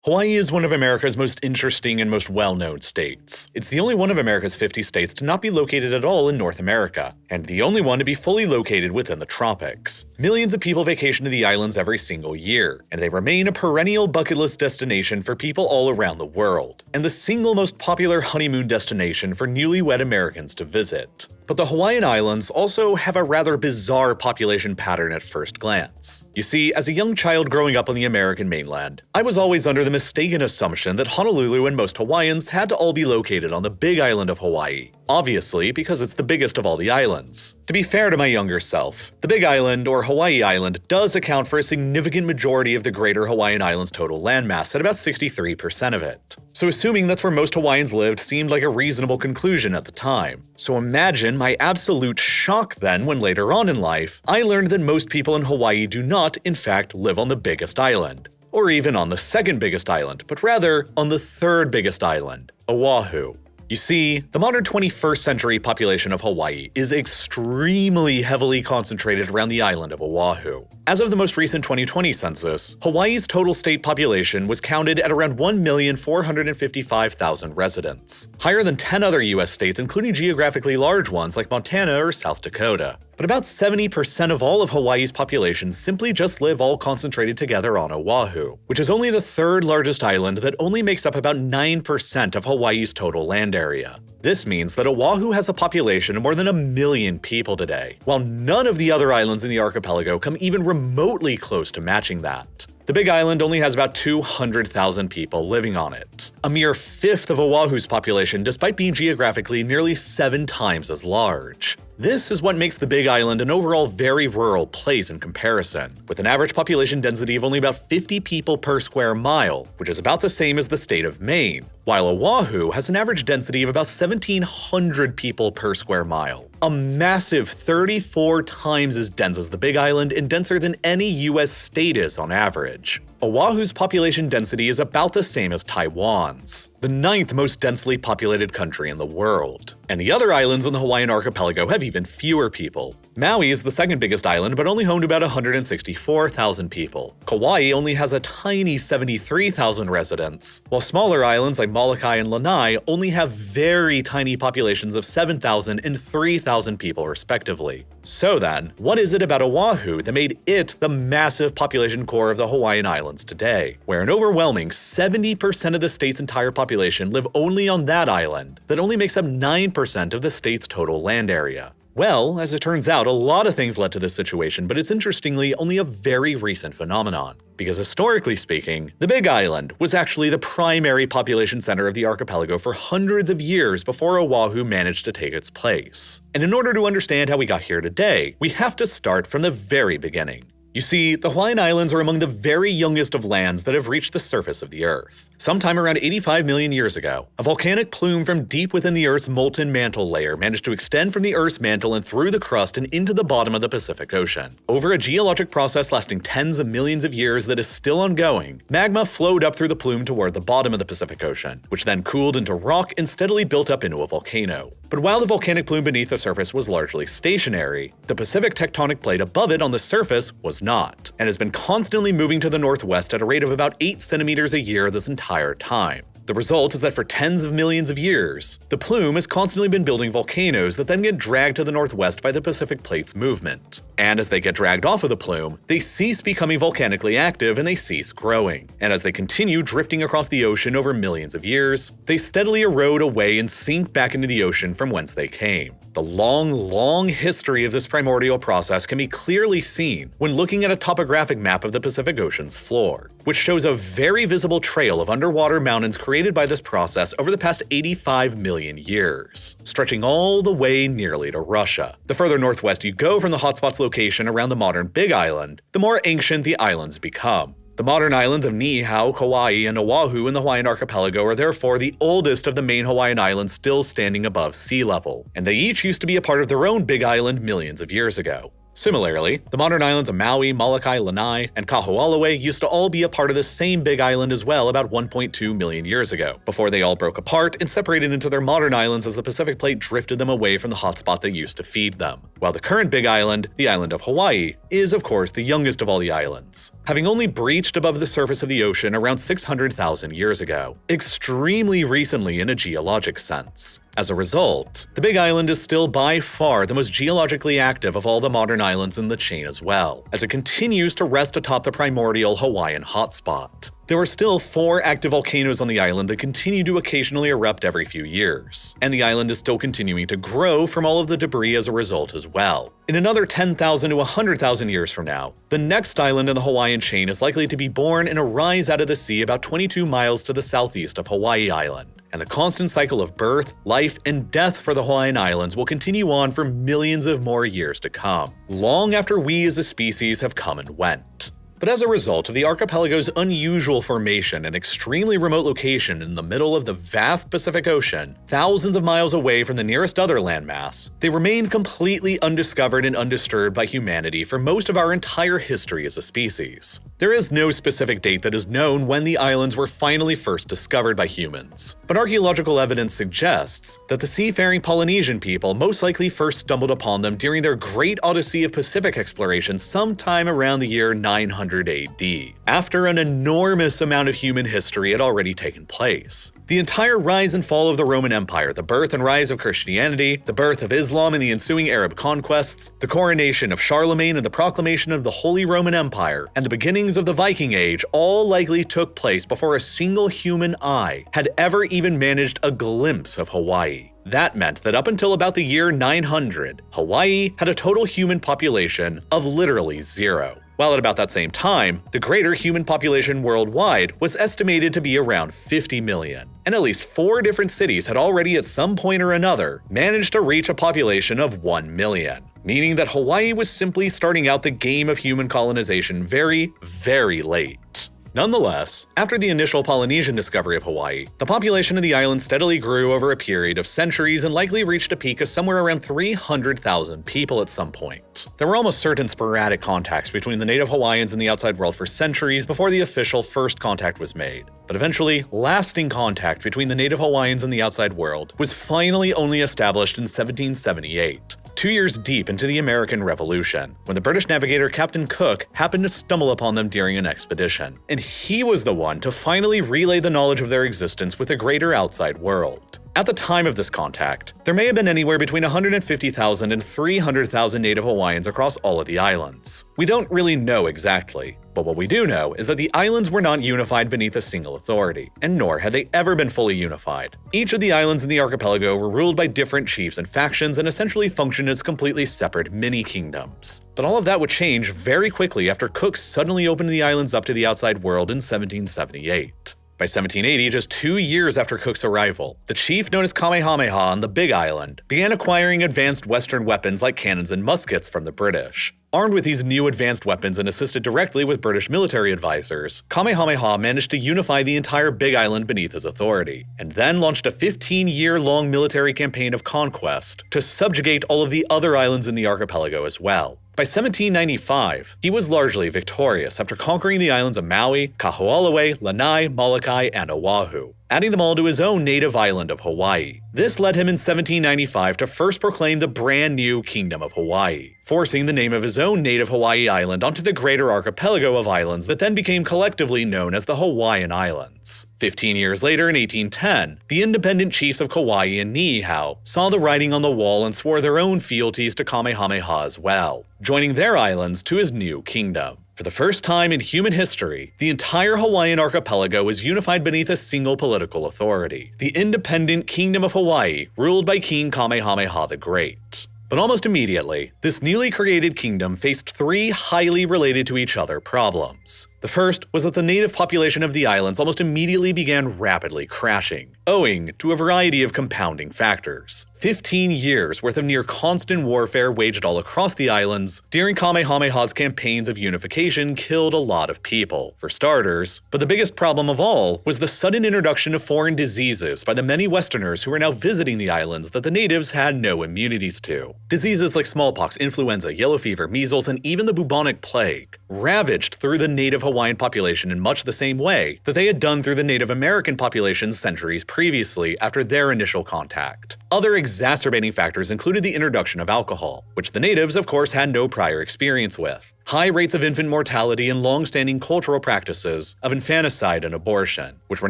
Hawaii is one of America's most interesting and most well-known states. It's the only one of America's 50 states to not be located at all in North America, and the only one to be fully located within the tropics. Millions of people vacation to the islands every single year, and they remain a perennial bucket list destination for people all around the world, and the single most popular honeymoon destination for newlywed Americans to visit. But the Hawaiian Islands also have a rather bizarre population pattern at first glance. You see, as a young child growing up on the American mainland, I was always under the mistaken assumption that Honolulu and most Hawaiians had to all be located on the big island of Hawaii. Obviously, because it's the biggest of all the islands. To be fair to my younger self, the Big Island, or Hawaii Island, does account for a significant majority of the greater Hawaiian Islands' total landmass at about 63% of it. So assuming that's where most Hawaiians lived seemed like a reasonable conclusion at the time. So imagine my absolute shock then when later on in life, I learned that most people in Hawaii do not, in fact, live on the biggest island. Or even on the second biggest island, but rather on the third biggest island, Oahu. You see, the modern 21st century population of Hawaii is extremely heavily concentrated around the island of Oahu. As of the most recent 2020 census, Hawaii's total state population was counted at around 1,455,000 residents, higher than 10 other US states, including geographically large ones like Montana or South Dakota. But about 70% of all of Hawaii's population simply just live all concentrated together on Oahu, which is only the third largest island that only makes up about 9% of Hawaii's total land area. This means that Oahu has a population of more than 1 million people today, while none of the other islands in the archipelago come even remotely close to matching that. The Big Island only has about 200,000 people living on it, a mere fifth of Oahu's population despite being geographically nearly 7 times as large. This is what makes the Big Island an overall very rural place in comparison, with an average population density of only about 50 people per square mile, which is about the same as the state of Maine, while Oahu has an average density of about 1,700 people per square mile. A massive 34 times as dense as the Big Island and denser than any US state is on average. Oahu's population density is about the same as Taiwan's, the 9th most densely populated country in the world. And the other islands in the Hawaiian archipelago have even fewer people. Maui is the second biggest island, but only home to about 164,000 people. Kauai only has a tiny 73,000 residents, while smaller islands like Molokai and Lanai only have very tiny populations of 7,000 and 3,000 people respectively. So then, what is it about Oahu that made it the massive population core of the Hawaiian Islands today, where an overwhelming 70% of the state's entire population live only on that island that only makes up 9% of the state's total land area? Well, as it turns out, a lot of things led to this situation, but it's interestingly only a very recent phenomenon. Because historically speaking, the Big Island was actually the primary population center of the archipelago for hundreds of years before Oahu managed to take its place. And in order to understand how we got here today, we have to start from the very beginning. You see, the Hawaiian Islands are among the very youngest of lands that have reached the surface of the Earth. Sometime around 85 million years ago, a volcanic plume from deep within the Earth's molten mantle layer managed to extend from the Earth's mantle and through the crust and into the bottom of the Pacific Ocean. Over a geologic process lasting tens of millions of years that is still ongoing, magma flowed up through the plume toward the bottom of the Pacific Ocean, which then cooled into rock and steadily built up into a volcano. But while the volcanic plume beneath the surface was largely stationary, the Pacific tectonic plate above it on the surface was not, and has been constantly moving to the northwest at a rate of about 8 centimeters a year this entire time. The result is that for tens of millions of years, the plume has constantly been building volcanoes that then get dragged to the northwest by the Pacific Plate's movement. And as they get dragged off of the plume, they cease becoming volcanically active and they cease growing. And as they continue drifting across the ocean over millions of years, they steadily erode away and sink back into the ocean from whence they came. The long history of this primordial process can be clearly seen when looking at a topographic map of the Pacific Ocean's floor, which shows a very visible trail of underwater mountains created by this process over the past 85 million years, stretching all the way nearly to Russia. The further northwest you go from the hotspot's location around the modern Big Island, the more ancient the islands become. The modern islands of Niihau, Kauai, and Oahu in the Hawaiian archipelago are therefore the oldest of the main Hawaiian islands still standing above sea level, and they each used to be a part of their own Big Island millions of years ago. Similarly, the modern islands of Maui, Molokai, Lanai, and Kaho'olawe used to all be a part of the same big island as well about 1.2 million years ago, before they all broke apart and separated into their modern islands as the Pacific Plate drifted them away from the hotspot that used to feed them. While the current big island, the island of Hawaii, is of course the youngest of all the islands, having only breached above the surface of the ocean around 600,000 years ago, extremely recently in a geologic sense. As a result, the Big Island is still by far the most geologically active of all the modern islands in the chain as well, as it continues to rest atop the primordial Hawaiian hotspot. There are still 4 active volcanoes on the island that continue to occasionally erupt every few years, and the island is still continuing to grow from all of the debris as a result as well. In another 10,000 to 100,000 years from now, the next island in the Hawaiian chain is likely to be born and arise out of the sea about 22 miles to the southeast of Hawaii Island. And the constant cycle of birth, life, and death for the Hawaiian Islands will continue on for millions of more years to come, long after we as a species have come and went. But as a result of the archipelago's unusual formation and extremely remote location in the middle of the vast Pacific Ocean, thousands of miles away from the nearest other landmass, they remain completely undiscovered and undisturbed by humanity for most of our entire history as a species. There is no specific date that is known when the islands were finally first discovered by humans, but archaeological evidence suggests that the seafaring Polynesian people most likely first stumbled upon them during their great odyssey of Pacific exploration sometime around the year 900 AD, after an enormous amount of human history had already taken place. The entire rise and fall of the Roman Empire, the birth and rise of Christianity, the birth of Islam and the ensuing Arab conquests, the coronation of Charlemagne and the proclamation of the Holy Roman Empire, and the beginnings of the Viking Age all likely took place before a single human eye had ever even managed a glimpse of Hawaii. That meant that up until about the year 900, Hawaii had a total human population of literally 0. While at about that same time, the greater human population worldwide was estimated to be around 50 million, and at least 4 different cities had already at some point or another managed to reach a population of 1 million, meaning that Hawaii was simply starting out the game of human colonization very, very late. Nonetheless, after the initial Polynesian discovery of Hawaii, the population of the island steadily grew over a period of centuries and likely reached a peak of somewhere around 300,000 people at some point. There were almost certain sporadic contacts between the native Hawaiians and the outside world for centuries before the official first contact was made. But eventually, lasting contact between the native Hawaiians and the outside world was finally only established in 1778. 2 years deep into the American Revolution, when the British navigator Captain Cook happened to stumble upon them during an expedition. And he was the one to finally relay the knowledge of their existence with the greater outside world. At the time of this contact, there may have been anywhere between 150,000 and 300,000 native Hawaiians across all of the islands. We don't really know exactly, but what we do know is that the islands were not unified beneath a single authority, and nor had they ever been fully unified. Each of the islands in the archipelago were ruled by different chiefs and factions and essentially functioned as completely separate mini-kingdoms. But all of that would change very quickly after Cook suddenly opened the islands up to the outside world in 1778. By 1780, just 2 years after Cook's arrival, the chief known as Kamehameha on the Big Island began acquiring advanced Western weapons like cannons and muskets from the British. Armed with these new advanced weapons and assisted directly with British military advisors, Kamehameha managed to unify the entire Big Island beneath his authority, and then launched a 15-year-long military campaign of conquest to subjugate all of the other islands in the archipelago as well. By 1795, he was largely victorious after conquering the islands of Maui, Kaho'olawe, Lanai, Molokai, and Oahu, adding them all to his own native island of Hawaii. This led him in 1795 to first proclaim the brand new Kingdom of Hawaii, forcing the name of his own native Hawaii island onto the greater archipelago of islands that then became collectively known as the Hawaiian Islands. 15 years later, in 1810, the independent chiefs of Kauai and Niihau saw the writing on the wall and swore their own fealties to Kamehameha as well, joining their islands to his new kingdom. For the first time in human history, the entire Hawaiian archipelago was unified beneath a single political authority, the independent Kingdom of Hawaii, ruled by King Kamehameha the Great. But almost immediately, this newly created kingdom faced 3 highly related to each other problems. The first was that the native population of the islands almost immediately began rapidly crashing, owing to a variety of compounding factors. 15 years worth of near constant warfare waged all across the islands during Kamehameha's campaigns of unification killed a lot of people, for starters, but the biggest problem of all was the sudden introduction of foreign diseases by the many Westerners who were now visiting the islands that the natives had no immunities to. Diseases like smallpox, influenza, yellow fever, measles, and even the bubonic plague ravaged through the native Hawaiian population in much the same way that they had done through the Native American populations centuries previously after their initial contact. Other exacerbating factors included the introduction of alcohol, which the natives, of course, had no prior experience with, high rates of infant mortality, and long-standing cultural practices of infanticide and abortion, which were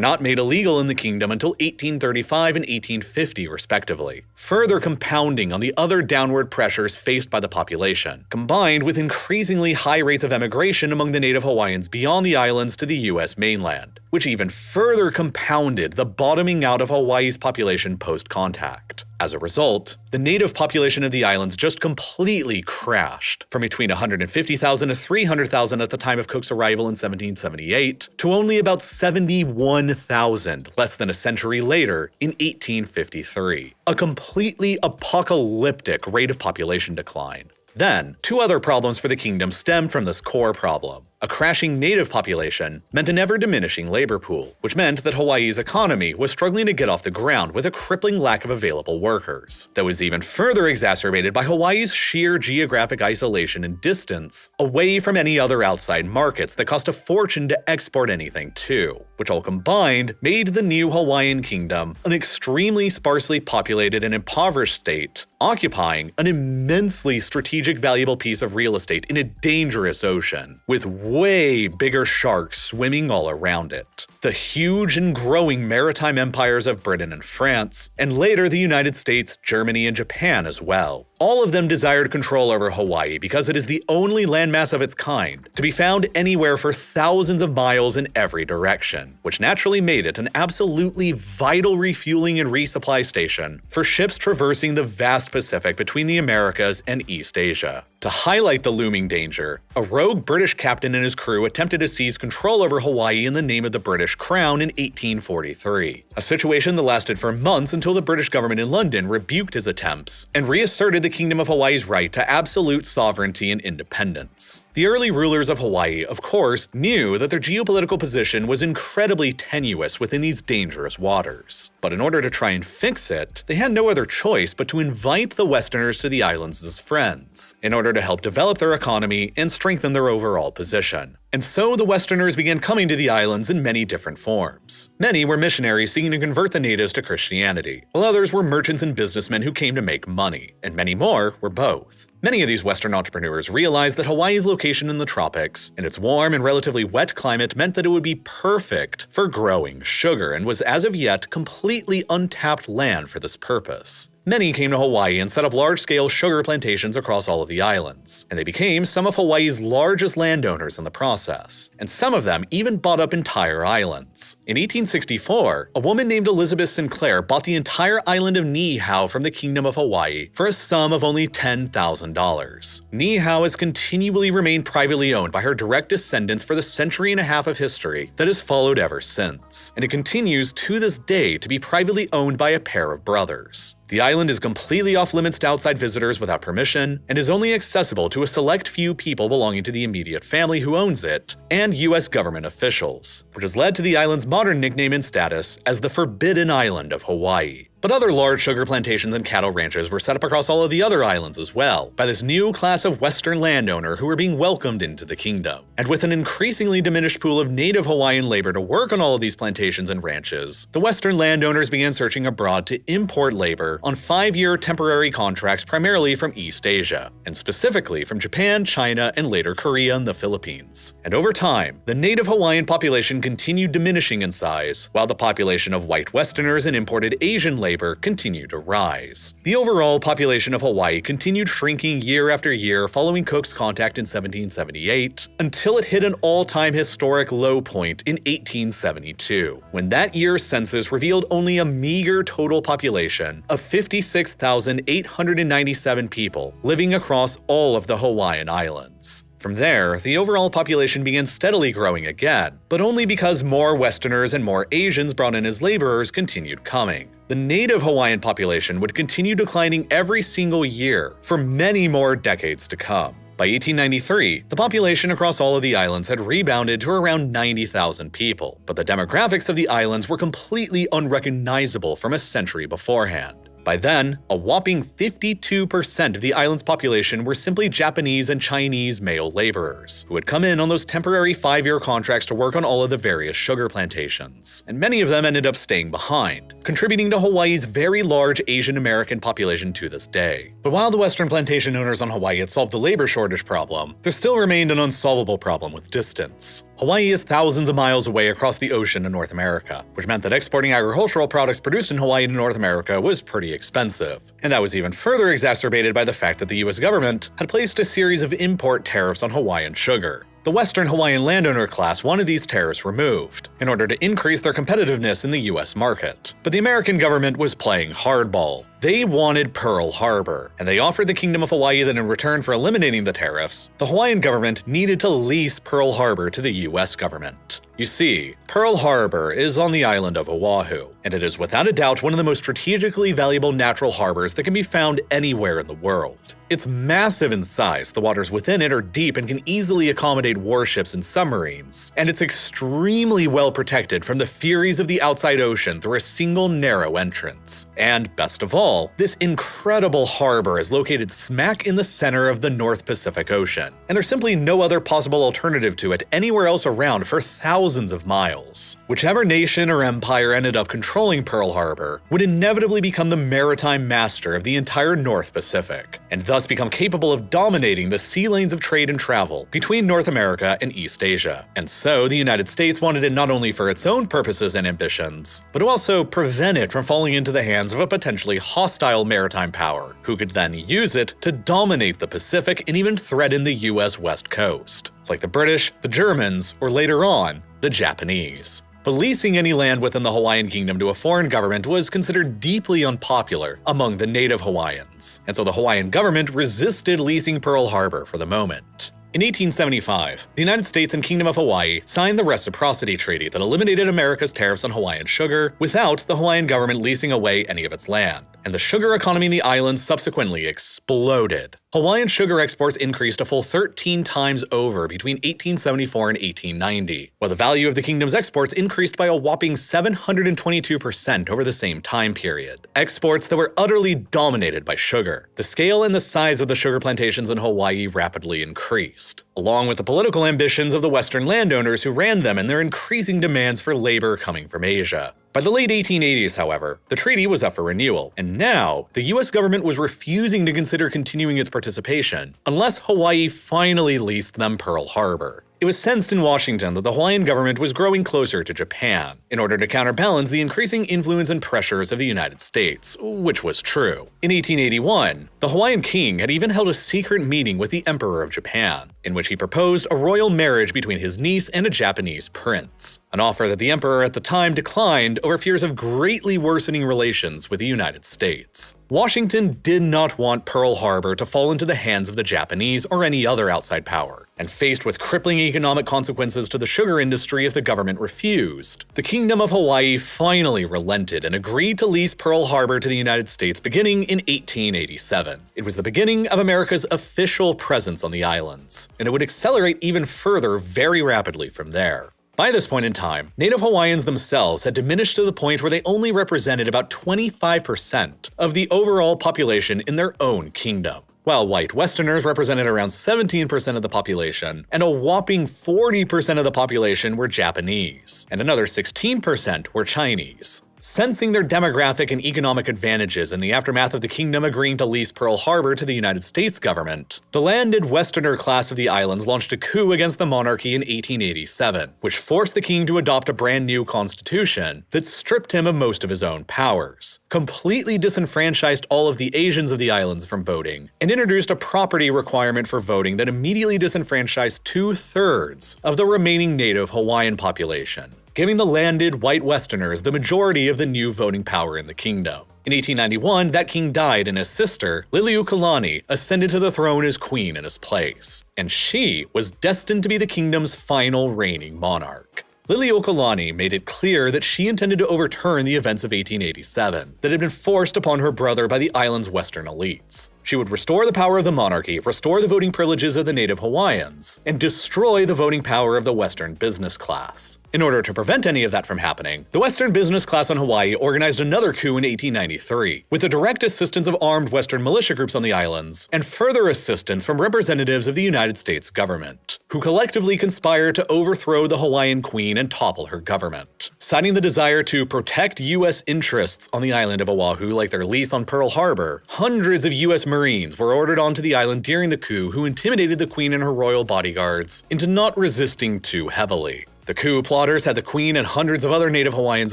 not made illegal in the kingdom until 1835 and 1850, respectively, further compounding on the other downward pressures faced by the population, combined with increasingly high rates of emigration among the native Hawaiians beyond the islands to the U.S. mainland, which even further compounded the bottoming out of Hawaii's population post-contact. As a result, the native population of the islands just completely crashed, from between 150,000 to 300,000 at the time of Cook's arrival in 1778, to only about 71,000 less than a century later in 1853. A completely apocalyptic rate of population decline. Then, two other problems for the kingdom stemmed from this core problem. A crashing native population meant an ever-diminishing labor pool, which meant that Hawaii's economy was struggling to get off the ground with a crippling lack of available workers. That was even further exacerbated by Hawaii's sheer geographic isolation and distance away from any other outside markets that cost a fortune to export anything to, which all combined made the new Hawaiian kingdom an extremely sparsely populated and impoverished state, occupying an immensely strategic valuable piece of real estate in a dangerous ocean, with way bigger sharks swimming all around it. The huge and growing maritime empires of Britain and France, and later the United States, Germany, and Japan as well. All of them desired control over Hawaii because it is the only landmass of its kind to be found anywhere for thousands of miles in every direction, which naturally made it an absolutely vital refueling and resupply station for ships traversing the vast Pacific between the Americas and East Asia. To highlight the looming danger, a rogue British captain and his crew attempted to seize control over Hawaii in the name of the British Crown in 1843, a situation that lasted for months until the British government in London rebuked his attempts and reasserted the Kingdom of Hawaii's right to absolute sovereignty and independence. The early rulers of Hawaii, of course, knew that their geopolitical position was incredibly tenuous within these dangerous waters. But in order to try and fix it, they had no other choice but to invite the Westerners to the islands as friends, in order to help develop their economy and strengthen their overall position. And so the Westerners began coming to the islands in many different forms. Many were missionaries seeking to convert the natives to Christianity, while others were merchants and businessmen who came to make money, and many more were both. Many of these Western entrepreneurs realized that Hawaii's location in the tropics and its warm and relatively wet climate meant that it would be perfect for growing sugar and was as of yet completely untapped land for this purpose. Many came to Hawaii and set up large-scale sugar plantations across all of the islands, and they became some of Hawaii's largest landowners in the process, and some of them even bought up entire islands. In 1864, a woman named Elizabeth Sinclair bought the entire island of Niihau from the Kingdom of Hawaii for a sum of only $10,000. Niihau has continually remained privately owned by her direct descendants for the century and a half of history that has followed ever since, and it continues to this day to be privately owned by a pair of brothers. The island is completely off-limits to outside visitors without permission, and is only accessible to a select few people belonging to the immediate family who owns it, and US government officials, which has led to the island's modern nickname and status as the Forbidden Island of Hawaii. But other large sugar plantations and cattle ranches were set up across all of the other islands as well, by this new class of Western landowner who were being welcomed into the kingdom. And with an increasingly diminished pool of native Hawaiian labor to work on all of these plantations and ranches, the Western landowners began searching abroad to import labor on 5-year temporary contracts primarily from East Asia, and specifically from Japan, China, and later Korea and the Philippines. And over time, the native Hawaiian population continued diminishing in size, while the population of white Westerners and imported Asian labor continued to rise. The overall population of Hawaii continued shrinking year after year following Cook's contact in 1778, until it hit an all-time historic low point in 1872, when that year's census revealed only a meager total population of 56,897 people living across all of the Hawaiian Islands. From there, the overall population began steadily growing again, but only because more Westerners and more Asians brought in as laborers continued coming. The native Hawaiian population would continue declining every single year for many more decades to come. By 1893, the population across all of the islands had rebounded to around 90,000 people, but the demographics of the islands were completely unrecognizable from a century beforehand. By then, a whopping 52% of the island's population were simply Japanese and Chinese male laborers, who had come in on those temporary 5-year contracts to work on all of the various sugar plantations, and many of them ended up staying behind, contributing to Hawaii's very large Asian American population to this day. But while the Western plantation owners on Hawaii had solved the labor shortage problem, there still remained an unsolvable problem with distance. Hawaii is thousands of miles away across the ocean in North America, which meant that exporting agricultural products produced in Hawaii to North America was pretty expensive. And that was even further exacerbated by the fact that the US government had placed a series of import tariffs on Hawaiian sugar. The Western Hawaiian landowner class wanted these tariffs removed in order to increase their competitiveness in the US market. But the American government was playing hardball. They wanted Pearl Harbor, and they offered the Kingdom of Hawaii that in return for eliminating the tariffs, the Hawaiian government needed to lease Pearl Harbor to the US government. You see, Pearl Harbor is on the island of Oahu, and it is without a doubt one of the most strategically valuable natural harbors that can be found anywhere in the world. It's massive in size, the waters within it are deep and can easily accommodate warships and submarines, and it's extremely well protected from the furies of the outside ocean through a single narrow entrance. And best of all, this incredible harbor is located smack in the center of the North Pacific Ocean, and there's simply no other possible alternative to it anywhere else around for thousands of miles. Whichever nation or empire ended up controlling Pearl Harbor would inevitably become the maritime master of the entire North Pacific, and thus become capable of dominating the sea lanes of trade and travel between North America and East Asia. And so the United States wanted it not only for its own purposes and ambitions, but to also prevent it from falling into the hands of a potentially hostile maritime power, who could then use it to dominate the Pacific and even threaten the US West Coast, like the British, the Germans, or later on, the Japanese. But leasing any land within the Hawaiian kingdom to a foreign government was considered deeply unpopular among the native Hawaiians, and so the Hawaiian government resisted leasing Pearl Harbor for the moment. In 1875, the United States and Kingdom of Hawaii signed the Reciprocity Treaty that eliminated America's tariffs on Hawaiian sugar without the Hawaiian government leasing away any of its land, and the sugar economy in the islands subsequently exploded. Hawaiian sugar exports increased a full 13 times over between 1874 and 1890, while the value of the kingdom's exports increased by a whopping 722% over the same time period. Exports that were utterly dominated by sugar. The scale and the size of the sugar plantations in Hawaii rapidly increased, along with the political ambitions of the Western landowners who ran them and their increasing demands for labor coming from Asia. By the late 1880s, however, the treaty was up for renewal, and now the US government was refusing to consider continuing its participation unless Hawaii finally leased them Pearl Harbor. It was sensed in Washington that the Hawaiian government was growing closer to Japan in order to counterbalance the increasing influence and pressures of the United States, which was true. In 1881, the Hawaiian king had even held a secret meeting with the Emperor of Japan, in which he proposed a royal marriage between his niece and a Japanese prince, an offer that the emperor at the time declined over fears of greatly worsening relations with the United States. Washington did not want Pearl Harbor to fall into the hands of the Japanese or any other outside power, and faced with crippling economic consequences to the sugar industry if the government refused, the Kingdom of Hawaii finally relented and agreed to lease Pearl Harbor to the United States beginning in 1887. It was the beginning of America's official presence on the islands, and it would accelerate even further very rapidly from there. By this point in time, native Hawaiians themselves had diminished to the point where they only represented about 25% of the overall population in their own kingdom, while white Westerners represented around 17% of the population, and a whopping 40% of the population were Japanese, and another 16% were Chinese. Sensing their demographic and economic advantages in the aftermath of the kingdom agreeing to lease Pearl Harbor to the United States government, the landed Westerner class of the islands launched a coup against the monarchy in 1887, which forced the king to adopt a brand new constitution that stripped him of most of his own powers, completely disenfranchised all of the Asians of the islands from voting, and introduced a property requirement for voting that immediately disenfranchised 2/3 of the remaining native Hawaiian population, giving the landed white Westerners the majority of the new voting power in the kingdom. In 1891, that king died and his sister, Liliuokalani, ascended to the throne as queen in his place, and she was destined to be the kingdom's final reigning monarch. Liliuokalani made it clear that she intended to overturn the events of 1887 that had been forced upon her brother by the island's western elites. She would restore the power of the monarchy, restore the voting privileges of the native Hawaiians, and destroy the voting power of the Western business class. In order to prevent any of that from happening, the Western business class on Hawaii organized another coup in 1893, with the direct assistance of armed Western militia groups on the islands, and further assistance from representatives of the United States government, who collectively conspired to overthrow the Hawaiian queen and topple her government. Citing the desire to protect U.S. interests on the island of Oahu like their lease on Pearl Harbor, hundreds of U.S. Marines were ordered onto the island during the coup who intimidated the queen and her royal bodyguards into not resisting too heavily. The coup plotters had the queen and hundreds of other native Hawaiians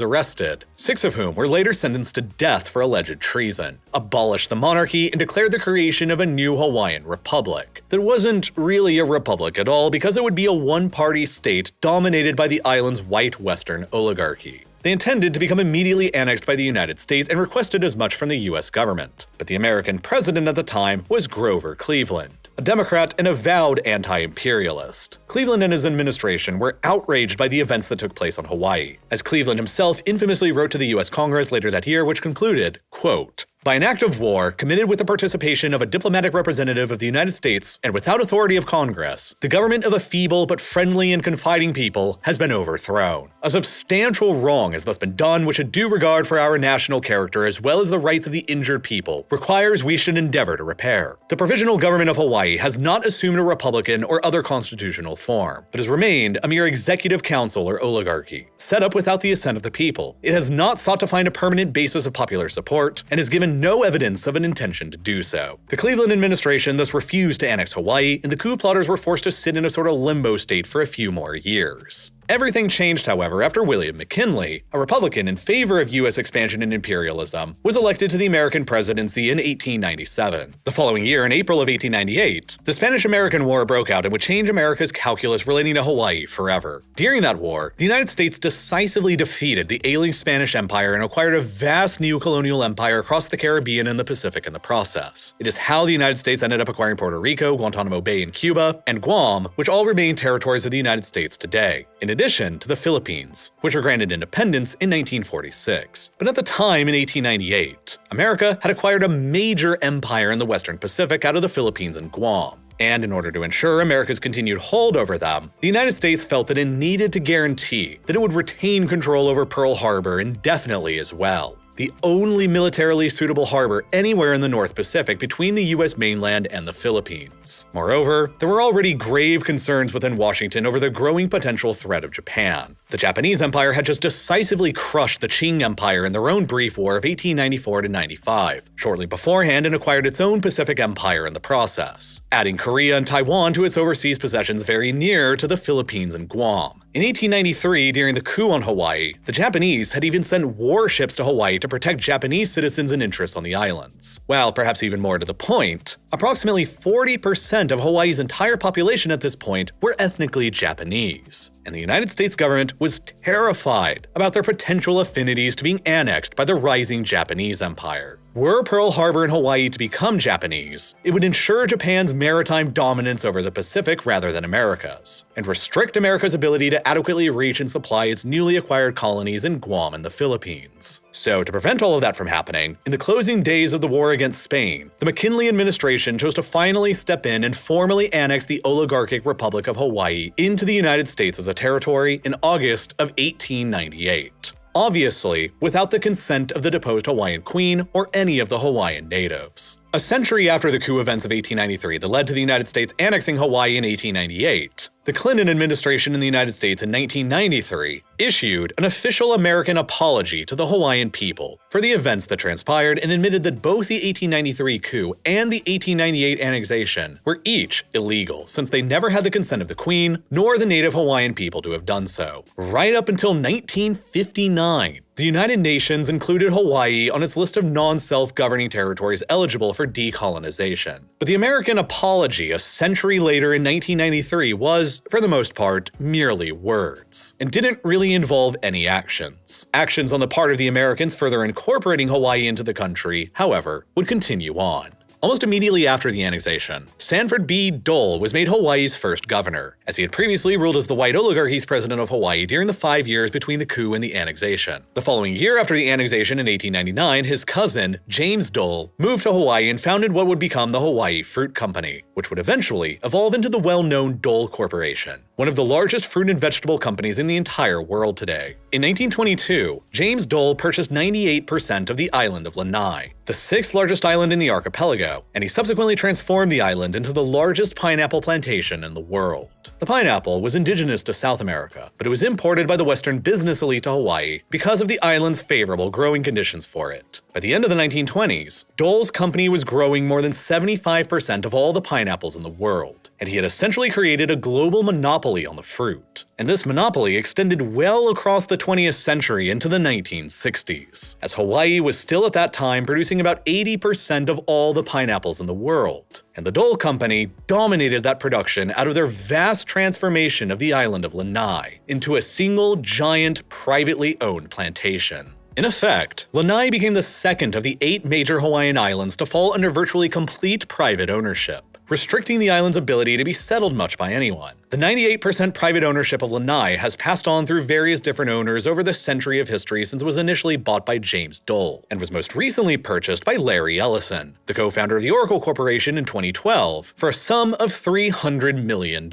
arrested, 6 of whom were later sentenced to death for alleged treason, abolished the monarchy, and declared the creation of a new Hawaiian republic that wasn't really a republic at all because it would be a one-party state dominated by the island's white Western oligarchy. They intended to become immediately annexed by the United States and requested as much from the US government. But the American president at the time was Grover Cleveland, a Democrat and avowed anti-imperialist. Cleveland and his administration were outraged by the events that took place on Hawaii, as Cleveland himself infamously wrote to the US Congress later that year, which concluded, quote, "By an act of war, committed with the participation of a diplomatic representative of the United States and without authority of Congress, the government of a feeble but friendly and confiding people has been overthrown. A substantial wrong has thus been done which a due regard for our national character as well as the rights of the injured people requires we should endeavor to repair. The Provisional Government of Hawaii has not assumed a republican or other constitutional form, but has remained a mere executive council or oligarchy, set up without the assent of the people. It has not sought to find a permanent basis of popular support, and has given no evidence of an intention to do so. The Cleveland administration thus refused to annex Hawaii, and the coup plotters were forced to sit in a sort of limbo state for a few more years. Everything changed, however, after William McKinley, a Republican in favor of U.S. expansion and imperialism, was elected to the American presidency in 1897. The following year, in April of 1898, the Spanish-American War broke out and would change America's calculus relating to Hawaii forever. During that war, the United States decisively defeated the ailing Spanish Empire and acquired a vast new colonial empire across the Caribbean and the Pacific in the process. It is how the United States ended up acquiring Puerto Rico, Guantanamo Bay in Cuba, and Guam, which all remain territories of the United States today, in addition to the Philippines, which were granted independence in 1946. But at the time, in 1898, America had acquired a major empire in the Western Pacific out of the Philippines and Guam. And in order to ensure America's continued hold over them, the United States felt that it needed to guarantee that it would retain control over Pearl Harbor indefinitely as well, the only militarily suitable harbor anywhere in the North Pacific between the US mainland and the Philippines. Moreover, there were already grave concerns within Washington over the growing potential threat of Japan. The Japanese Empire had just decisively crushed the Qing Empire in their own brief war of 1894–95, shortly beforehand, and acquired its own Pacific Empire in the process, adding Korea and Taiwan to its overseas possessions very near to the Philippines and Guam. In 1893, during the coup on Hawaii, the Japanese had even sent warships to Hawaii to protect Japanese citizens and interests on the islands. While perhaps even more to the point, approximately 40% of Hawaii's entire population at this point were ethnically Japanese, and the United States government was terrified about their potential affinities to being annexed by the rising Japanese Empire. Were Pearl Harbor and Hawaii to become Japanese, it would ensure Japan's maritime dominance over the Pacific rather than America's, and restrict America's ability to adequately reach and supply its newly acquired colonies in Guam and the Philippines. So, to prevent all of that from happening, in the closing days of the war against Spain, the McKinley administration chose to finally step in and formally annex the oligarchic Republic of Hawaii into the United States as a territory in August of 1898. Obviously, without the consent of the deposed Hawaiian queen or any of the Hawaiian natives. A century after the coup events of 1893 that led to the United States annexing Hawaii in 1898, the Clinton administration in the United States in 1993 issued an official American apology to the Hawaiian people for the events that transpired and admitted that both the 1893 coup and the 1898 annexation were each illegal, since they never had the consent of the Queen nor the native Hawaiian people to have done so. Right up until 1959, The United Nations included Hawaii on its list of non-self-governing territories eligible for decolonization. But the American apology a century later in 1993 was, for the most part, merely words, and didn't really involve any actions. Actions on the part of the Americans further incorporating Hawaii into the country, however, would continue on. Almost immediately after the annexation, Sanford B. Dole was made Hawaii's first governor, as he had previously ruled as the white oligarchy's president of Hawaii during the 5 years between the coup and the annexation. The following year after the annexation in 1899, his cousin, James Dole, moved to Hawaii and founded what would become the Hawaii Fruit Company, which would eventually evolve into the well-known Dole Corporation, one of the largest fruit and vegetable companies in the entire world today. In 1922, James Dole purchased 98% of the island of Lanai, the 6th largest island in the archipelago, and he subsequently transformed the island into the largest pineapple plantation in the world. The pineapple was indigenous to South America, but it was imported by the Western business elite to Hawaii because of the island's favorable growing conditions for it. By the end of the 1920s, Dole's company was growing more than 75% of all the pineapples in the world, and he had essentially created a global monopoly on the fruit. And this monopoly extended well across the 20th century into the 1960s, as Hawaii was still at that time producing about 80% of all the pineapples in the world. And the Dole Company dominated that production out of their vast transformation of the island of Lanai into a single giant privately owned plantation. In effect, Lanai became the second of the 8 major Hawaiian islands to fall under virtually complete private ownership, restricting the island's ability to be settled much by anyone. The 98% private ownership of Lanai has passed on through various different owners over the century of history since it was initially bought by James Dole, and was most recently purchased by Larry Ellison, the co-founder of the Oracle Corporation in 2012, for a sum of $300 million.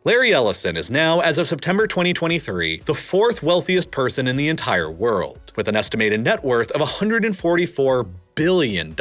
Larry Ellison is now, as of September 2023, the 4th wealthiest person in the entire world, with an estimated net worth of $144 billion.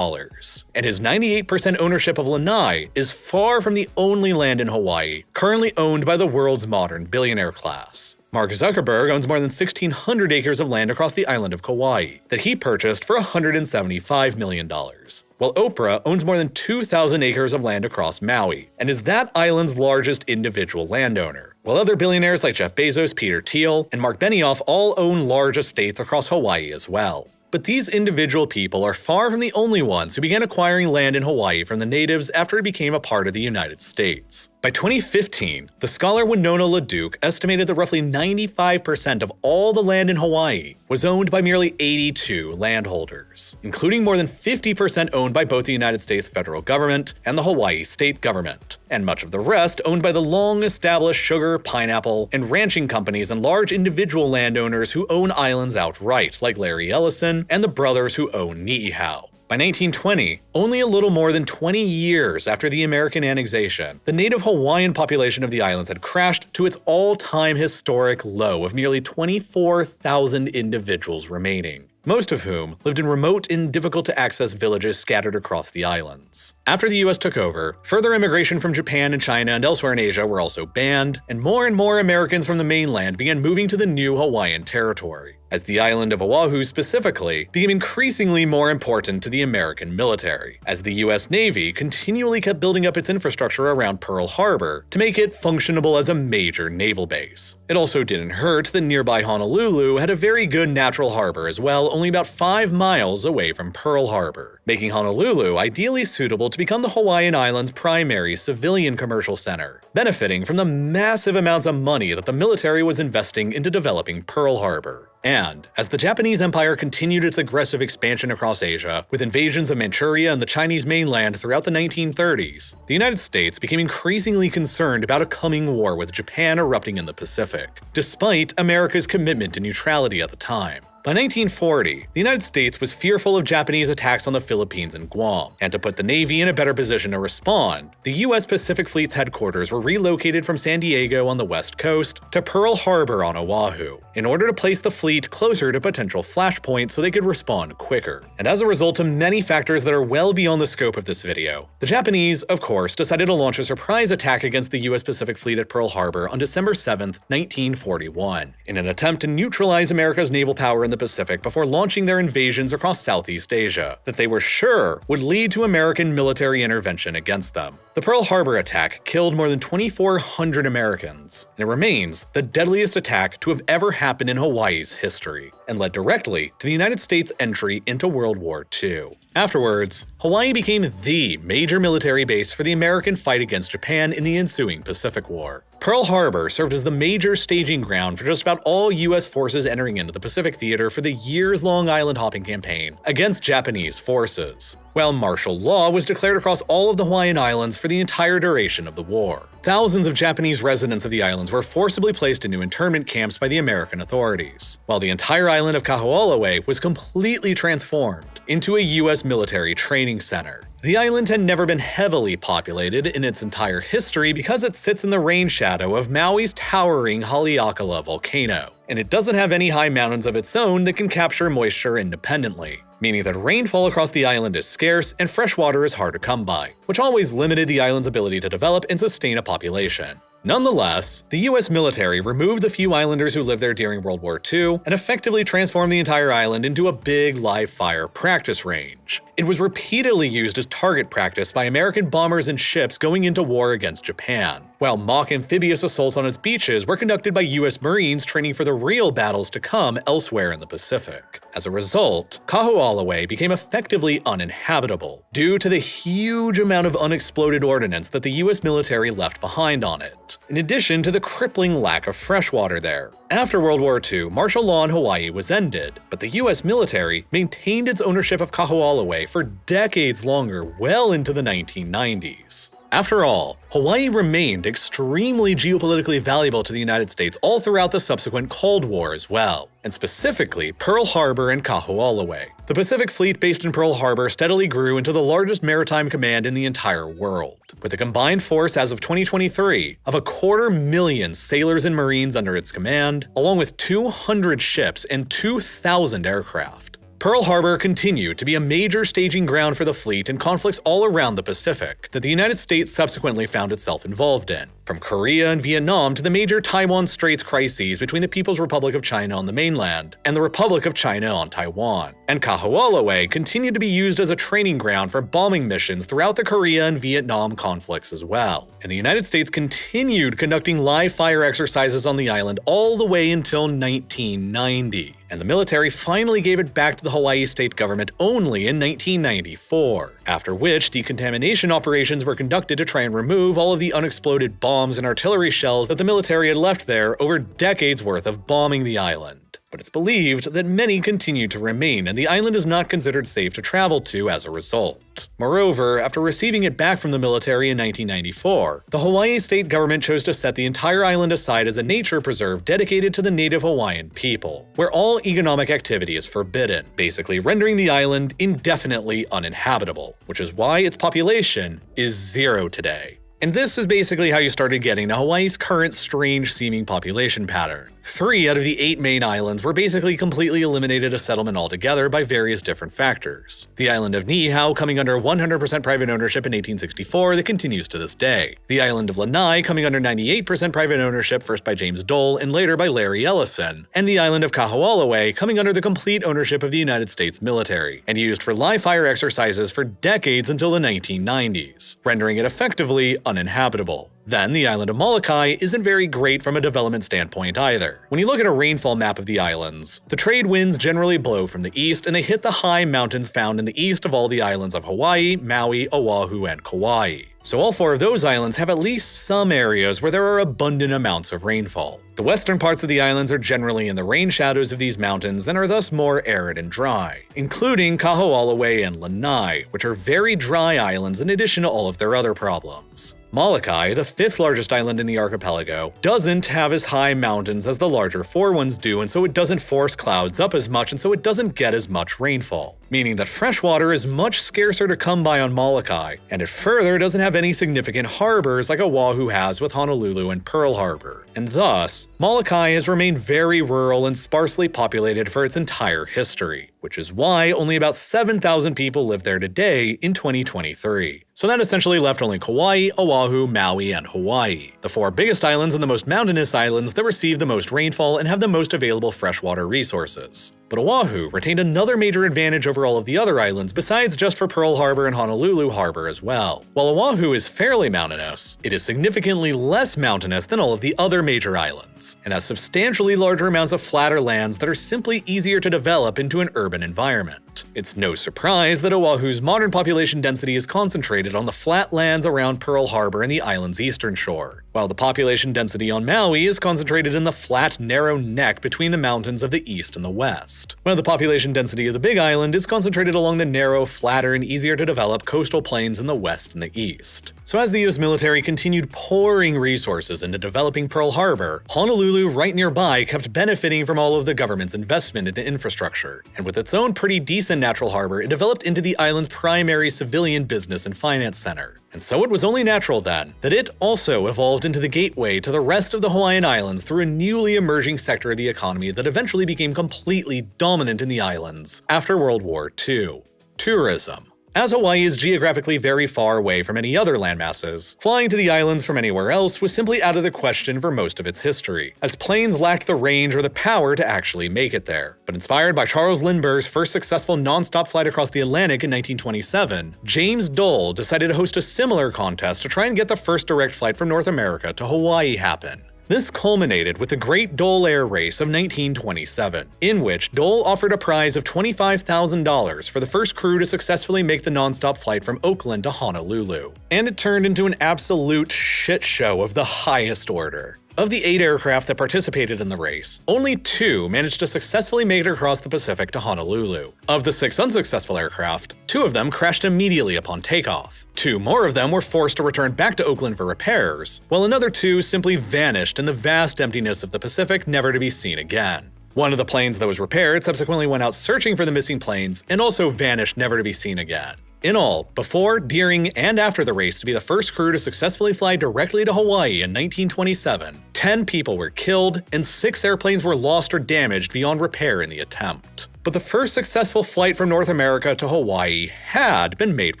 And his 98% ownership of Lanai is far from the only land in Hawaii currently owned by the world's modern billionaire class. Mark Zuckerberg owns more than 1,600 acres of land across the island of Kauai that he purchased for $175 million, while Oprah owns more than 2,000 acres of land across Maui and is that island's largest individual landowner, while other billionaires like Jeff Bezos, Peter Thiel, and Mark Benioff all own large estates across Hawaii as well. But these individual people are far from the only ones who began acquiring land in Hawaii from the natives after it became a part of the United States. By 2015, the scholar Winona LaDuke estimated that roughly 95% of all the land in Hawaii was owned by merely 82 landholders, including more than 50% owned by both the United States federal government and the Hawaii state government, and much of the rest owned by the long-established sugar, pineapple, and ranching companies and large individual landowners who own islands outright, like Larry Ellison and the brothers who own Ni'ihau. By 1920, only a little more than 20 years after the American annexation, the native Hawaiian population of the islands had crashed to its all-time historic low of nearly 24,000 individuals remaining, most of whom lived in remote and difficult-to-access villages scattered across the islands. After the US took over, further immigration from Japan and China and elsewhere in Asia were also banned, and more Americans from the mainland began moving to the new Hawaiian territory, as the island of Oahu specifically became increasingly more important to the American military, as the US Navy continually kept building up its infrastructure around Pearl Harbor to make it functionable as a major naval base. It also didn't hurt that nearby Honolulu had a very good natural harbor as well, only about 5 miles away from Pearl Harbor, making Honolulu ideally suitable to become the Hawaiian Islands' primary civilian commercial center, benefiting from the massive amounts of money that the military was investing into developing Pearl Harbor. And as the Japanese Empire continued its aggressive expansion across Asia, with invasions of Manchuria and the Chinese mainland throughout the 1930s, the United States became increasingly concerned about a coming war with Japan erupting in the Pacific, despite America's commitment to neutrality at the time. By 1940, the United States was fearful of Japanese attacks on the Philippines and Guam, and to put the Navy in a better position to respond, the U.S. Pacific Fleet's headquarters were relocated from San Diego on the west coast to Pearl Harbor on Oahu, in order to place the fleet closer to potential flashpoints so they could respond quicker. And as a result of many factors that are well beyond the scope of this video, the Japanese, of course, decided to launch a surprise attack against the U.S. Pacific Fleet at Pearl Harbor on December 7, 1941, in an attempt to neutralize America's naval power in the Pacific before launching their invasions across Southeast Asia that they were sure would lead to American military intervention against them. The Pearl Harbor attack killed more than 2,400 Americans, and it remains the deadliest attack to have ever happened in Hawaii's history, and led directly to the United States' entry into World War II. Afterwards, Hawaii became the major military base for the American fight against Japan in the ensuing Pacific War. Pearl Harbor served as the major staging ground for just about all U.S. forces entering into the Pacific Theater for the years-long island-hopping campaign against Japanese forces, while martial law was declared across all of the Hawaiian Islands for the entire duration of the war. Thousands of Japanese residents of the islands were forcibly placed into internment camps by the American authorities, while the entire island of Kaho'olawe was completely transformed into a U.S. military training center. The island had never been heavily populated in its entire history because it sits in the rain shadow of Maui's towering Haleakala volcano, and it doesn't have any high mountains of its own that can capture moisture independently, meaning that rainfall across the island is scarce and fresh water is hard to come by, which always limited the island's ability to develop and sustain a population. Nonetheless, the US military removed the few islanders who lived there during World War II and effectively transformed the entire island into a big live-fire practice range. It was repeatedly used as target practice by American bombers and ships going into war against Japan, while mock amphibious assaults on its beaches were conducted by US Marines training for the real battles to come elsewhere in the Pacific. As a result, Kaho'olawe became effectively uninhabitable due to the huge amount of unexploded ordnance that the US military left behind on it, in addition to the crippling lack of fresh water there. After World War II, martial law in Hawaii was ended, but the US military maintained its ownership of Kaho'olawe for decades longer, well into the 1990s. After all, Hawaii remained extremely geopolitically valuable to the United States all throughout the subsequent Cold War as well, and specifically Pearl Harbor and Kaho'olawe. The Pacific Fleet based in Pearl Harbor steadily grew into the largest maritime command in the entire world, with a combined force as of 2023 of 250,000 sailors and Marines under its command, along with 200 ships and 2,000 aircraft. Pearl Harbor continued to be a major staging ground for the fleet in conflicts all around the Pacific that the United States subsequently found itself involved in, from Korea and Vietnam to the major Taiwan Straits crises between the People's Republic of China on the mainland and the Republic of China on Taiwan. And Kaho'olawe continued to be used as a training ground for bombing missions throughout the Korea and Vietnam conflicts as well. And the United States continued conducting live-fire exercises on the island all the way until 1990. And the military finally gave it back to the Hawaii state government only in 1994, after which decontamination operations were conducted to try and remove all of the unexploded bombs and artillery shells that the military had left there over decades worth of bombing the island. But it's believed that many continue to remain, and the island is not considered safe to travel to as a result. Moreover, after receiving it back from the military in 1994, the Hawaii state government chose to set the entire island aside as a nature preserve dedicated to the native Hawaiian people, where all economic activity is forbidden, basically rendering the island indefinitely uninhabitable, which is why its population is 0 today. And this is basically how you started getting to Hawaii's current strange-seeming population pattern. 3 out of the 8 main islands were basically completely eliminated as settlement altogether by various different factors. The island of Niihau coming under 100% private ownership in 1864 that continues to this day. The island of Lanai coming under 98% private ownership, first by James Dole and later by Larry Ellison. And the island of Kaho'olawe coming under the complete ownership of the United States military, and used for live-fire exercises for decades until the 1990s, rendering it effectively uninhabitable. Then, the island of Molokai isn't very great from a development standpoint either. When you look at a rainfall map of the islands, the trade winds generally blow from the east and they hit the high mountains found in the east of all the islands of Hawaii, Maui, Oahu, and Kauai. So all 4 of those islands have at least some areas where there are abundant amounts of rainfall. The western parts of the islands are generally in the rain shadows of these mountains and are thus more arid and dry, including Kaho'olawe and Lanai, which are very dry islands in addition to all of their other problems. Molokai, the 5th largest island in the archipelago, doesn't have as high mountains as the larger 4 ones do, and so it doesn't force clouds up as much, and so it doesn't get as much rainfall, meaning that fresh water is much scarcer to come by on Molokai, and it further doesn't have any significant harbors like Oahu has with Honolulu and Pearl Harbor. And thus, Molokai has remained very rural and sparsely populated for its entire history, which is why only about 7,000 people live there today in 2023. So that essentially left only Kauai, Oahu, Maui, and Hawaii, the 4 biggest islands and the most mountainous islands that receive the most rainfall and have the most available freshwater resources. But Oahu retained another major advantage over all of the other islands besides just for Pearl Harbor and Honolulu Harbor as well. While Oahu is fairly mountainous, it is significantly less mountainous than all of the other major islands, and has substantially larger amounts of flatter lands that are simply easier to develop into an urban environment. It's no surprise that Oahu's modern population density is concentrated on the flat lands around Pearl Harbor and the island's eastern shore, while the population density on Maui is concentrated in the flat, narrow neck between the mountains of the east and the west, while the population density of the Big Island is concentrated along the narrow, flatter, and easier to develop coastal plains in the west and the east. So as the US military continued pouring resources into developing Pearl Harbor, Honolulu right nearby kept benefiting from all of the government's investment into infrastructure, and with its own pretty decent natural harbor, it developed into the island's primary civilian business and finance center. And so it was only natural then that it also evolved into the gateway to the rest of the Hawaiian Islands through a newly emerging sector of the economy that eventually became completely dominant in the islands after World War II: tourism. As Hawaii is geographically very far away from any other landmasses, flying to the islands from anywhere else was simply out of the question for most of its history, as planes lacked the range or the power to actually make it there. But inspired by Charles Lindbergh's first successful non-stop flight across the Atlantic in 1927, James Dole decided to host a similar contest to try and get the first direct flight from North America to Hawaii happen. This culminated with the Great Dole Air Race of 1927, in which Dole offered a prize of $25,000 for the first crew to successfully make the nonstop flight from Oakland to Honolulu. And it turned into an absolute shit show of the highest order. Of the 8 aircraft that participated in the race, only 2 managed to successfully make it across the Pacific to Honolulu. Of the 6 unsuccessful aircraft, 2 of them crashed immediately upon takeoff. 2 more of them were forced to return back to Oakland for repairs, while another 2 simply vanished in the vast emptiness of the Pacific, never to be seen again. One of the planes that was repaired subsequently went out searching for the missing planes and also vanished, never to be seen again. In all, before, during, and after the race to be the first crew to successfully fly directly to Hawaii in 1927, 10 people were killed and 6 airplanes were lost or damaged beyond repair in the attempt. But the first successful flight from North America to Hawaii had been made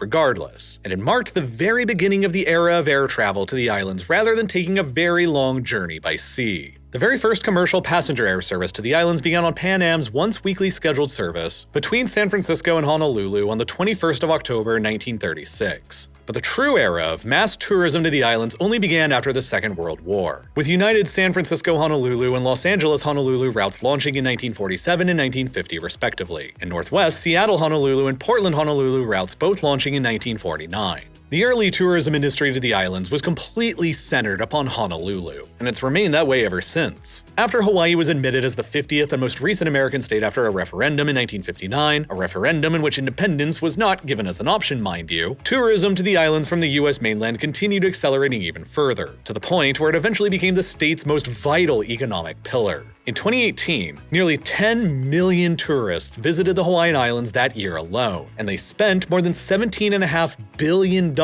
regardless, and it marked the very beginning of the era of air travel to the islands rather than taking a very long journey by sea. The very first commercial passenger air service to the islands began on Pan Am's once-weekly scheduled service between San Francisco and Honolulu on the 21st of October 1936. But the true era of mass tourism to the islands only began after the Second World War, with United San Francisco-Honolulu and Los Angeles-Honolulu routes launching in 1947 and 1950 respectively, and Northwest Seattle-Honolulu and Portland-Honolulu routes both launching in 1949. The early tourism industry to the islands was completely centered upon Honolulu, and it's remained that way ever since. After Hawaii was admitted as the 50th and most recent American state after a referendum in 1959, a referendum in which independence was not given as an option, mind you, tourism to the islands from the US mainland continued accelerating even further, to the point where it eventually became the state's most vital economic pillar. In 2018, nearly 10 million tourists visited the Hawaiian Islands that year alone, and they spent more than $17.5 billion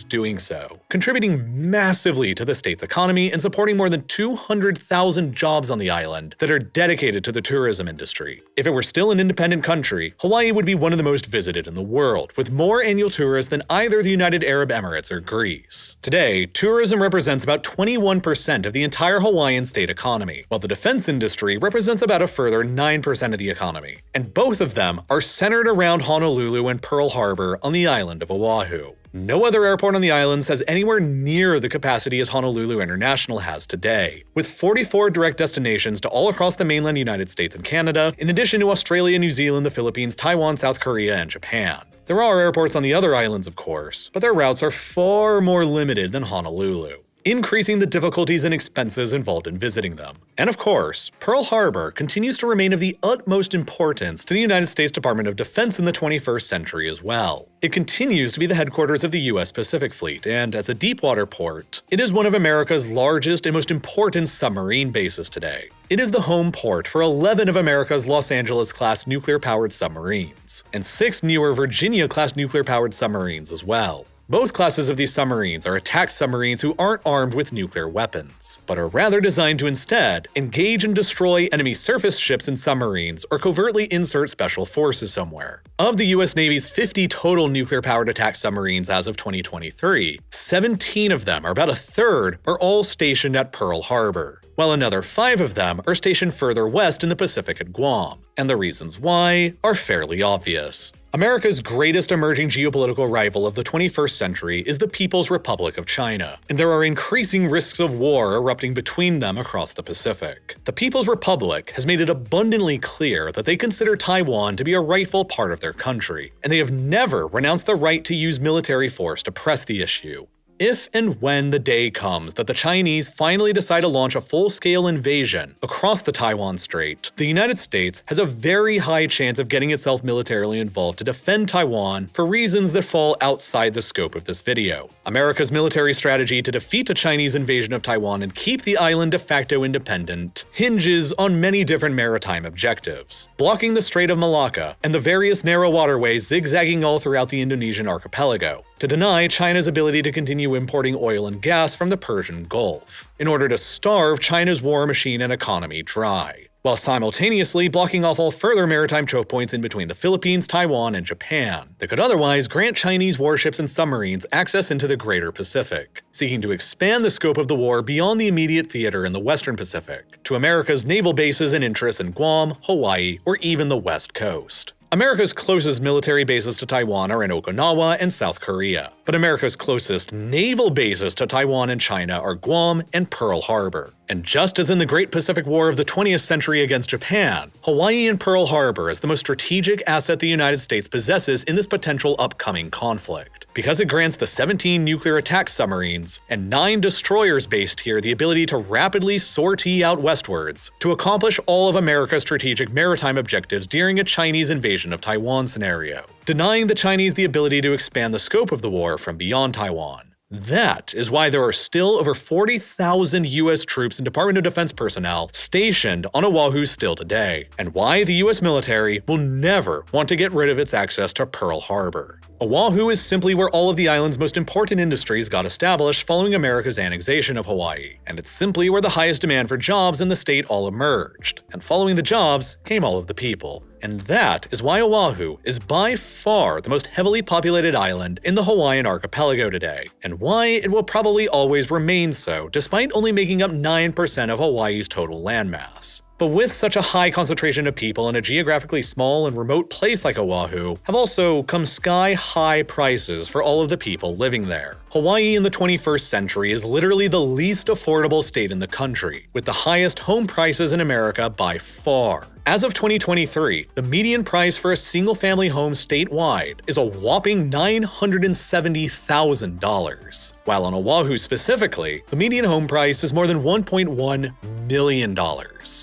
doing so, contributing massively to the state's economy and supporting more than 200,000 jobs on the island that are dedicated to the tourism industry. If it were still an independent country, Hawaii would be one of the most visited in the world, with more annual tourists than either the United Arab Emirates or Greece. Today, tourism represents about 21% of the entire Hawaiian state economy, while the defense industry represents about a further 9% of the economy, and both of them are centered around Honolulu and Pearl Harbor on the island of Oahu. No other airport on the islands has anywhere near the capacity as Honolulu International has today, with 44 direct destinations to all across the mainland United States and Canada, in addition to Australia, New Zealand, the Philippines, Taiwan, South Korea, and Japan. There are airports on the other islands, of course, but their routes are far more limited than Honolulu, increasing the difficulties and expenses involved in visiting them. And of course, Pearl Harbor continues to remain of the utmost importance to the United States Department of Defense in the 21st century as well. It continues to be the headquarters of the U.S. Pacific Fleet, and as a deepwater port, it is one of America's largest and most important submarine bases today. It is the home port for 11 of America's Los Angeles-class nuclear-powered submarines, and 6 newer Virginia-class nuclear-powered submarines as well. Both classes of these submarines are attack submarines who aren't armed with nuclear weapons, but are rather designed to instead engage and destroy enemy surface ships and submarines or covertly insert special forces somewhere. Of the US Navy's 50 total nuclear-powered attack submarines as of 2023, 17 of them, or about a third, are all stationed at Pearl Harbor, while another 5 of them are stationed further west in the Pacific at Guam. And the reasons why are fairly obvious. America's greatest emerging geopolitical rival of the 21st century is the People's Republic of China, and there are increasing risks of war erupting between them across the Pacific. The People's Republic has made it abundantly clear that they consider Taiwan to be a rightful part of their country, and they have never renounced the right to use military force to press the issue. If and when the day comes that the Chinese finally decide to launch a full-scale invasion across the Taiwan Strait, the United States has a very high chance of getting itself militarily involved to defend Taiwan for reasons that fall outside the scope of this video. America's military strategy to defeat a Chinese invasion of Taiwan and keep the island de facto independent hinges on many different maritime objectives, blocking the Strait of Malacca and the various narrow waterways zigzagging all throughout the Indonesian archipelago, to deny China's ability to continue importing oil and gas from the Persian Gulf, in order to starve China's war machine and economy dry, while simultaneously blocking off all further maritime choke points in between the Philippines, Taiwan, and Japan that could otherwise grant Chinese warships and submarines access into the greater Pacific, seeking to expand the scope of the war beyond the immediate theater in the Western Pacific, to America's naval bases and interests in Guam, Hawaii, or even the West Coast. America's closest military bases to Taiwan are in Okinawa and South Korea, but America's closest naval bases to Taiwan and China are Guam and Pearl Harbor. And just as in the Great Pacific War of the 20th century against Japan, Hawaii and Pearl Harbor is the most strategic asset the United States possesses in this potential upcoming conflict, because it grants the 17 nuclear attack submarines and 9 destroyers based here the ability to rapidly sortie out westwards to accomplish all of America's strategic maritime objectives during a Chinese invasion of Taiwan scenario, denying the Chinese the ability to expand the scope of the war from beyond Taiwan. That is why there are still over 40,000 US troops and Department of Defense personnel stationed on Oahu still today, and why the US military will never want to get rid of its access to Pearl Harbor. Oahu is simply where all of the island's most important industries got established following America's annexation of Hawaii, and it's simply where the highest demand for jobs in the state all emerged, and following the jobs came all of the people. And that is why Oahu is by far the most heavily populated island in the Hawaiian archipelago today, and why it will probably always remain so despite only making up 9% of Hawaii's total landmass. But with such a high concentration of people in a geographically small and remote place like Oahu, have also come sky-high prices for all of the people living there. Hawaii in the 21st century is literally the least affordable state in the country, with the highest home prices in America by far. As of 2023, the median price for a single-family home statewide is a whopping $970,000, while on Oahu specifically, the median home price is more than $1.1 million.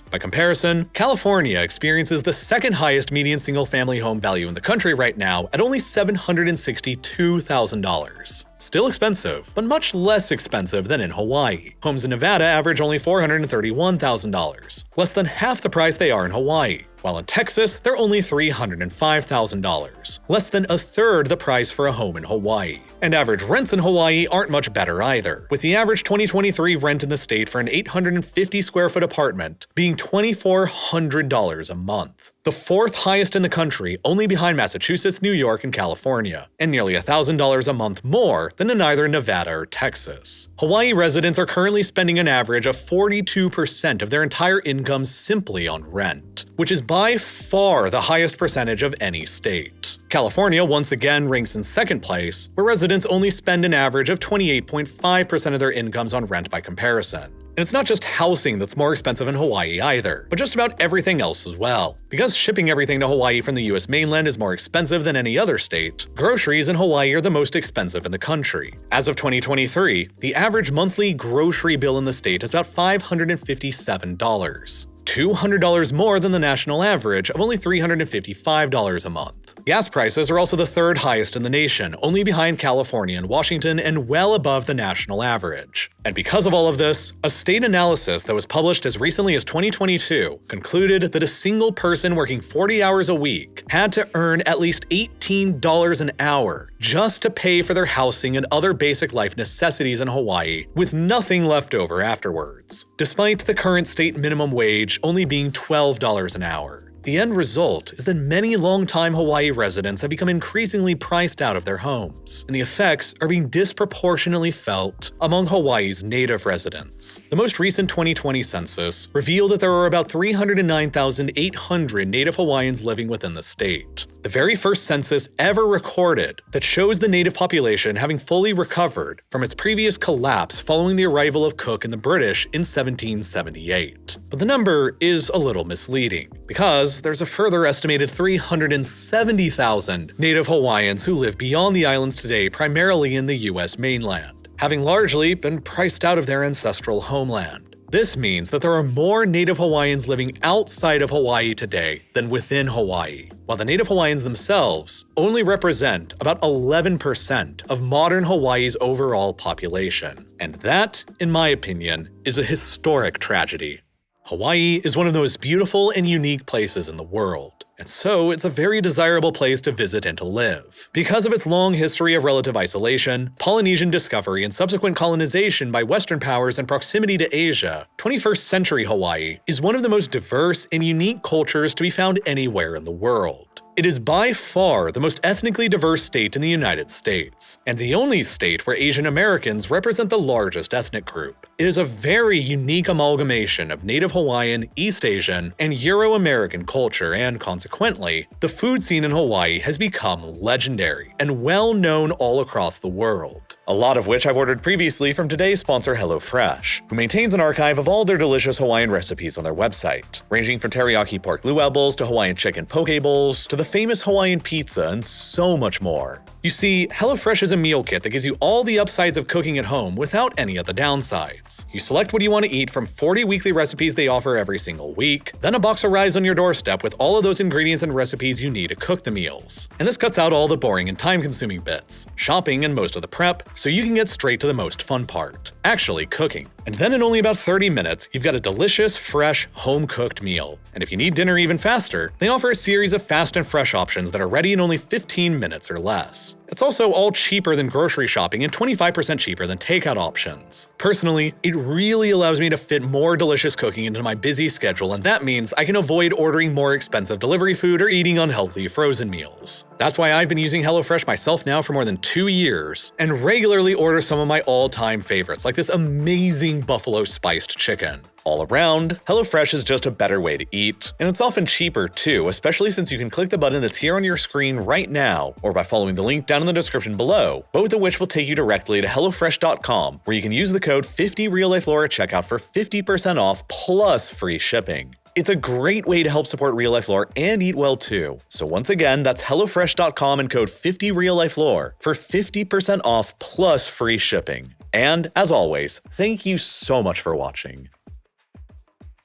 By comparison, California experiences the second highest median single-family home value in the country right now at only $762,000. Still expensive, but much less expensive than in Hawaii. Homes in Nevada average only $431,000, less than half the price they are in Hawaii. While in Texas, they're only $305,000, less than a third the price for a home in Hawaii. And average rents in Hawaii aren't much better either, with the average 2023 rent in the state for an 850 square foot apartment being $2,400 a month, the fourth highest in the country, only behind Massachusetts, New York, and California, and nearly $1,000 a month more than in either Nevada or Texas. Hawaii residents are currently spending an average of 42% of their entire income simply on rent, which is by far the highest percentage of any state. California once again ranks in second place, where residents only spend an average of 28.5% of their incomes on rent by comparison. And it's not just housing that's more expensive in Hawaii either, but just about everything else as well. Because shipping everything to Hawaii from the US mainland is more expensive than any other state, groceries in Hawaii are the most expensive in the country. As of 2023, the average monthly grocery bill in the state is about $557. $200 more than the national average of only $355 a month. Gas prices are also the third highest in the nation, only behind California and Washington, and well above the national average. And because of all of this, a state analysis that was published as recently as 2022 concluded that a single person working 40 hours a week had to earn at least $18 an hour just to pay for their housing and other basic life necessities in Hawaii, with nothing left over afterwards. Despite the current state minimum wage only being $12 an hour. The end result is that many longtime Hawaii residents have become increasingly priced out of their homes, and the effects are being disproportionately felt among Hawaii's native residents. The most recent 2020 census revealed that there are about 309,800 native Hawaiians living within the state. The very first census ever recorded that shows the native population having fully recovered from its previous collapse following the arrival of Cook and the British in 1778. But the number is a little misleading, because there's a further estimated 370,000 native Hawaiians who live beyond the islands today, primarily in the US mainland, having largely been priced out of their ancestral homeland. This means that there are more native Hawaiians living outside of Hawaii today than within Hawaii, while the native Hawaiians themselves only represent about 11% of modern Hawaii's overall population. And that, in my opinion, is a historic tragedy. Hawaii is one of the most beautiful and unique places in the world, and so it's a very desirable place to visit and to live. Because of its long history of relative isolation, Polynesian discovery, and subsequent colonization by Western powers and proximity to Asia, 21st century Hawaii is one of the most diverse and unique cultures to be found anywhere in the world. It is by far the most ethnically diverse state in the United States, and the only state where Asian Americans represent the largest ethnic group. It is a very unique amalgamation of Native Hawaiian, East Asian, and Euro-American culture, and consequently, the food scene in Hawaii has become legendary and well known all across the world. A lot of which I've ordered previously from today's sponsor HelloFresh, who maintains an archive of all their delicious Hawaiian recipes on their website, ranging from teriyaki pork luau bowls to Hawaiian chicken poke bowls to the famous Hawaiian pizza and so much more. You see, HelloFresh is a meal kit that gives you all the upsides of cooking at home without any of the downsides. You select what you want to eat from 40 weekly recipes they offer every single week, then a box arrives on your doorstep with all of those ingredients and recipes you need to cook the meals. And this cuts out all the boring and time-consuming bits, shopping and most of the prep, so you can get straight to the most fun part, actually cooking. And then in only about 30 minutes, you've got a delicious, fresh, home-cooked meal. And if you need dinner even faster, they offer a series of fast and fresh options that are ready in only 15 minutes or less. It's also all cheaper than grocery shopping and 25% cheaper than takeout options. Personally, it really allows me to fit more delicious cooking into my busy schedule, and that means I can avoid ordering more expensive delivery food or eating unhealthy frozen meals. That's why I've been using HelloFresh myself now for more than 2 years, and regularly order some of my all-time favorites, like this amazing buffalo spiced chicken. All around, HelloFresh is just a better way to eat, and it's often cheaper too, especially since you can click the button that's here on your screen right now, or by following the link down in the description below, both of which will take you directly to HelloFresh.com, where you can use the code 50RealLifeLore at checkout for 50% off plus free shipping. It's a great way to help support Real Life Lore and eat well too. So once again, that's HelloFresh.com and code 50RealLifeLore for 50% off plus free shipping. And as always, thank you so much for watching.